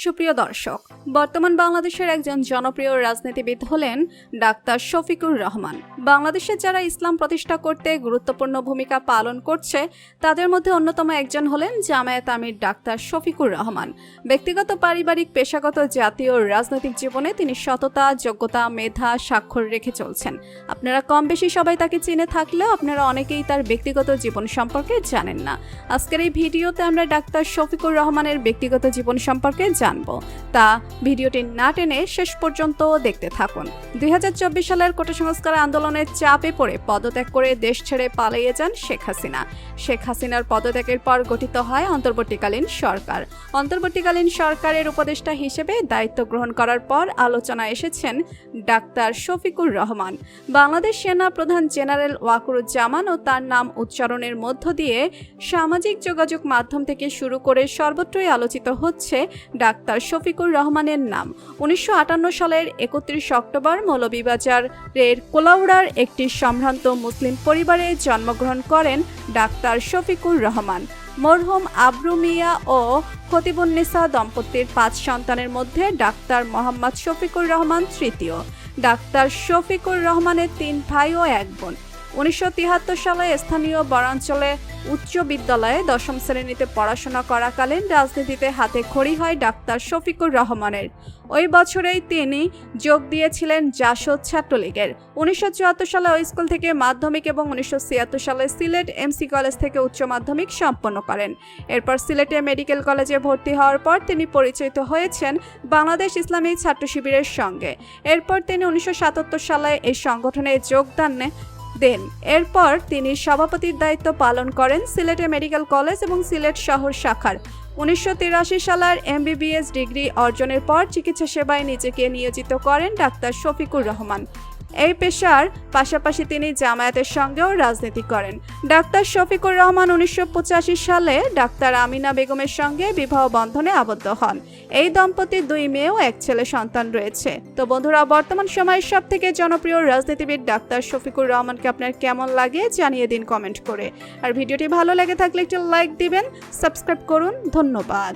সুপ্রিয় দর্শক, বর্তমান বাংলাদেশের একজন জনপ্রিয় রাজনীতিবিদ হলেন ডাক্তার শফিকুর রহমান। বাংলাদেশে যারা ইসলাম প্রতিষ্ঠা করতে গুরুত্বপূর্ণ ভূমিকা পালন করছে তাদের মধ্যে অন্যতম একজন হলেন জামায়াত আমির ডাক্তার শফিকুর রহমান। ব্যক্তিগত, পারিবারিক, পেশাগত, জাতীয় রাজনৈতিক জীবনে তিনি সততা, যোগ্যতা, মেধা, স্বাক্ষর রেখে চলছেন। আপনারা কম বেশি সবাই তাকে চিনে থাকলেও আপনারা অনেকেই তার ব্যক্তিগত জীবন সম্পর্কে জানেন না। আজকের এই ভিডিওতে আমরা ডাক্তার শফিকুর রহমানের ব্যক্তিগত জীবন সম্পর্কে জানবো, তা ভিডিওটি না টেনে শেষ পর্যন্ত দেখতে থাকুন। 2024 সালের কোটা সংস্কার আন্দোলনের চাপে পড়ে পদত্যাগ করে দেশ ছেড়ে পালিয়ে যান শেখ হাসিনা। শেখ হাসিনার পদত্যাগের পর গঠিত হয় অন্তর্বর্তীকালীন সরকার। অন্তর্বর্তীকালীন সরকারের উপদেষ্টা হিসেবে দায়িত্ব গ্রহণ করার পর আলোচনায় এসেছেন ডাক্তার শফিকুর রহমান। বাংলাদেশ সেনা প্রধান জেনারেল ওয়াকারুজ্জামান ও তার নাম উচ্চারণের মধ্য দিয়ে সামাজিক যোগাযোগ মাধ্যম থেকে শুরু করে সর্বত্রই আলোচিত হচ্ছে ডাক্তার শফিকুর রহমানের নাম। 1958 সালের 31 অক্টোবর মৌলভীবাজারের কোলাউড়ার একটি সম্ভ্রান্ত মুসলিম পরিবারে জন্মগ্রহণ করেন ডাক্তার শফিকুর রহমান। মরহুম আবরু মিয়া ও খতিবুন্নেসা দম্পতির 5 সন্তানের মধ্যে ডাক্তার মোহাম্মদ শফিকুর রহমান তৃতীয়। ডাক্তার শফিকুর রহমানের 3 ভাই ও 1 বোন। 1973 সালে স্থানীয় বনাঞ্চলে উচ্চ বিদ্যালয়ে 10ম শ্রেণীতে পড়াশোনা করাকালীন রাজনীতিতে হাতে খড়ি হয় ডাক্তার শফিকুর রহমানের। ওই বছরেই তিনি যোগ দিয়েছিলেন জাসদ ছাত্রলীগের। 1974 সালে ওই স্কুল থেকে মাধ্যমিক এবং 1976 সালে সিলেট এমসি কলেজ থেকে উচ্চ মাধ্যমিক সম্পন্ন করেন। এরপর সিলেটে মেডিকেল কলেজে ভর্তি হওয়ার পর তিনি পরিচিত হয়েছেন বাংলাদেশ ইসলামী ছাত্র শিবিরের সঙ্গে। এরপর তিনি 1977 সালে এই সংগঠনে যোগদান দেন। এরপর তিনি সভাপতির দায়িত্ব পালন করেন সিলেটে মেডিকেল কলেজ এবং সিলেট শহর শাখার। 1983 সালের MBBS ডিগ্রি অর্জনের পর চিকিৎসা সেবায় নিজেকে নিয়োজিত করেন ডাক্তার শফিকুর রহমান। এই পেশার পাশাপাশি তিনি জামায়াতের সঙ্গেও রাজনীতি করেন। ডাক্তার শফিকুর রহমান 1985 সালে ডাক্তার আমিনা বেগমের সঙ্গে বিবাহ বন্ধনে আবদ্ধ হন। এই দম্পতির 2 মেয়ে ও 1 ছেলে সন্তান রয়েছে। তো বন্ধুরা, বর্তমান সময়ের সবথেকে জনপ্রিয় রাজনীতিবিদ ডাক্তার শফিকুর রহমানকে আপনার কেমন লাগে জানিয়ে দিন কমেন্ট করে। আর ভিডিওটি ভালো লেগে থাকলে একটু লাইক দিবেন, সাবস্ক্রাইব করুন। ধন্যবাদ।